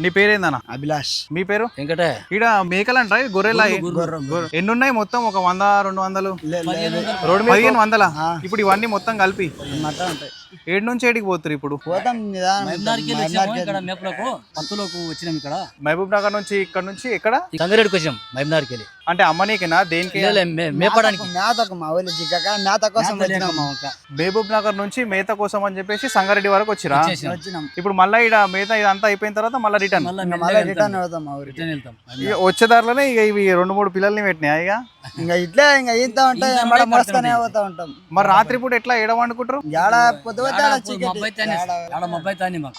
నీ పేరేందన్నా? అభిలాష్. మీ పేరు? వెంకటే. ఈడ మేకలు అంటారా గొర్రెలా? ఎన్ని ఉన్నాయి మొత్తం? ఒక 100-200 రోడ్డు మీద 1500. ఇప్పుడు ఇవన్నీ మొత్తం కలిపి ఏడు నుంచి ఏడికి పోతారు ఇప్పుడు? పోతాం మహబూబ్ నగర్ నుంచి ఇక్కడ నుంచి ఎక్కడ సంగారెడ్డికి వచ్చాం. మహబూబ్నగర్కి వెళ్ళి అంటే అమ్మనీకేనా దేనికి? మేపడానికి మేతకు మా ఊళ్ళో జిగ్గక మేత కోసం మహబూబ్ నగర్ నుంచి మేత కోసం అని చెప్పేసి సంగారెడ్డి వరకు వచ్చిరా? వచ్చినాం. ఇప్పుడు మళ్ళీ ఇడ మేత ఇదంతా అయిపోయిన తర్వాత మళ్ళీ రిటర్న్ రిటర్న్ అవుతాం మా ఊరికి. వెళ్తాం. వచ్చే దారిలోనే ఇక ఇవి 2-3 పిల్లల్ని పెట్టినాయి. ఇక ఇంకా ఇట్లే ఇంకా ఈత ఉంటాయి మోస్తూనే పోతా ఉంటాం. మరి రాత్రిపూట ఎట్లా ఏడ వండుకుంటారు?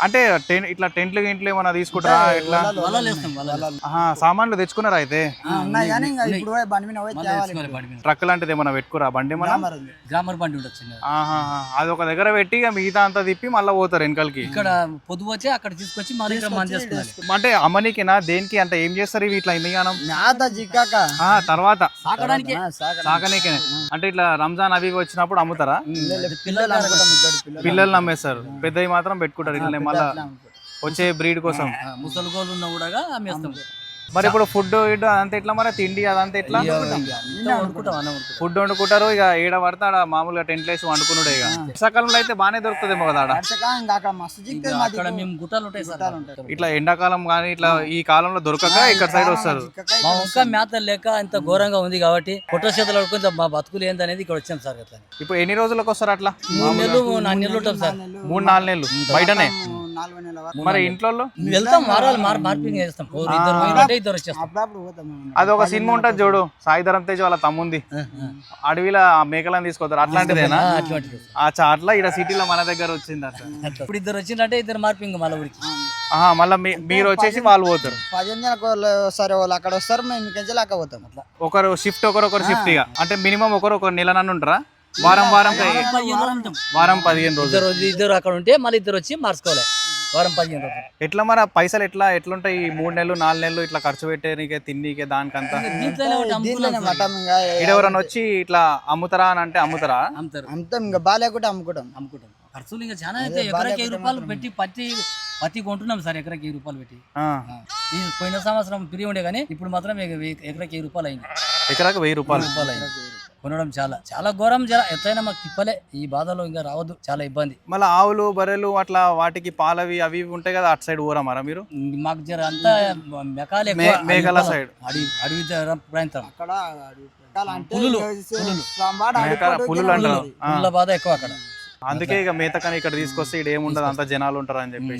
అంటే ఇట్లా టెంట్లు గింట్లు ఏమన్నా తీసుకుంటారా? ఎట్లా సామాన్లు తెచ్చుకున్నారా? అయితే ఉన్నాయి కానీ ఇంకా ఇప్పుడు బండి మీద పోయి తేవాలి. ట్రక్ లాంటిది ఏమన్నా పెట్టుకురా? బండి మన గ్రామర్ బండి ఉండొచ్చు. అది ఒక దగ్గర పెట్టి ఇక మిగతా అంతా తిప్పి మళ్ళీ పోతారు వెనకాలకి. ఇక్కడ పొద్దు వచ్చి అక్కడ తీసుకొచ్చి మళ్ళీ ఇక్కడ మంది చేసుకున్నారు. అంటే అమ్మనీకేనా దేనికి? అంటే ఏం చేస్తారు ఇవి ఇట్లా ఇందిగానం? మేత జిగ్గక తర్వాత సాకడానికి సాకనీకే. అంటే ఇట్లా రంజాన్ అవి వచ్చినప్పుడు అమ్ముతారా? పిల్లలు నమ్మేస్తారు, పెద్దవి మాత్రం పెట్టుకుంటారు ఇట్లా మళ్ళా వచ్చే బ్రీడ్ కోసం. ముసలి గోళ్ళు ఉన్నా కూడా అమ్మేస్తాం. మరి ఇప్పుడు ఫుడ్ అదంతా ఎట్లా? మరి తిండి అదంతా ఎట్లా? ఫుడ్ వండుకుంటారు ఇక ఏడ పడితే ఆడ మామూలుగా టెంట్లు వేసి వండుకున్నాడు. ఇక వర్షాకాలంలో అయితే బాగానే దొరుకుతుందేమో కదా ఆడ. ఇట్లా ఎండాకాలం కానీ ఇట్లా ఈ కాలంలో దొరకక ఇక్కడ సైడ్ వస్తారు. మా ఒక్క మేత లేక ఇంత ఘోరంగా ఉంది కాబట్టి పొట్ట చేతులు అడుకుంటే మా బతుకులు ఏందనేది ఇక్కడ వచ్చాం సార్. అట్లా ఇప్పుడు ఎన్ని రోజులకు వస్తారు అట్లా? 3 నెలలు 4 నెలలు ఉంటాం సార్. 3-4 నెలలు బయటనే. మరి ఇంట్లో వెళ్తాం, వారాలు మార్పింగ్ చేస్తాం. ఇద్దరు వచ్చేస్తాం. అది ఒక సినిమా ఉంటుంది చూడు, సాయిధరం తేజ్ వాళ్ళ తమ్ముంది, అడవిలో మేకలను తీసుకొస్తారు, అట్లాంటిదేనా? అట్లా ఇక్కడ సిటీలో మన దగ్గర వచ్చింది అట్లా. ఇప్పుడు ఇద్దరు వచ్చిందంటే ఇద్దరు మార్పింగ్ మళ్ళీ ఊరికి. మళ్ళీ మీరు వచ్చేసి వాళ్ళు పోతారు. 15 సరే వాళ్ళు అక్కడ వస్తారు, మేము ఇక్కడి అక్కడ పోతాం. అట్లా ఒకరు షిఫ్ట్ ఒకరు షిఫ్ట్. ఇక అంటే మినిమం ఒక నెల నన్ను ఉంటారా? వారం 15 రోజులు ఇద్దరు అక్కడ ఉంటే మళ్ళీ ఇద్దరు వచ్చి మార్చుకోవాలి. వారం 15 రోజులు. ఎట్లా మరి పైసలు ఎట్లుంటాయి? 3 నెలలు 4 నెలలు ఇట్లా ఖర్చు పెట్టే తిండికే దానికంతా ఎవరన్నా వచ్చి ఇట్లా అమ్ముతారా అని అంటే అమ్ముతారా? అమ్ముతాం. ఇంకా బాగాలేకుంటే అమ్ముకుంటాం. ఖర్చులు ఇంకా చాలా అయితే. ఎకరాకి 1000 రూపాయలు పెట్టి పత్తి కొంటున్నాం సార్. ఎకరాకి 1000 రూపాయలు పెట్టి. పోయిన సంవత్సరం ఫ్రీ ఉండే కానీ ఇప్పుడు మాత్రం ఎకరాకి 1000 రూపాయలు అయింది. ఎకరాకి 1000 రూపాయలు అయింది. కొనడం చాలా ఘోరం. ఎట్లయినా మాకు తిప్పలే, ఈ బాధలో ఇంకా రావద్దు, చాలా ఇబ్బంది. మళ్ళీ ఆవులు బర్రెలు అట్లా వాటికి పాలవి అవి ఉంటాయి కదా, అటు సైడ్ ఊరమారా మీరు? మాకు జర అంతా మెకాలే, మేఘాల సైడ్ అడవి ప్రాంతం. పులుల బాధ ఎక్కువ అక్కడ. అందుకే ఇక మేతకని ఇక్కడ తీసుకొస్తే ఇక్కడ ఏముండదు, అంత జనాలు ఉంటారు అని చెప్పి.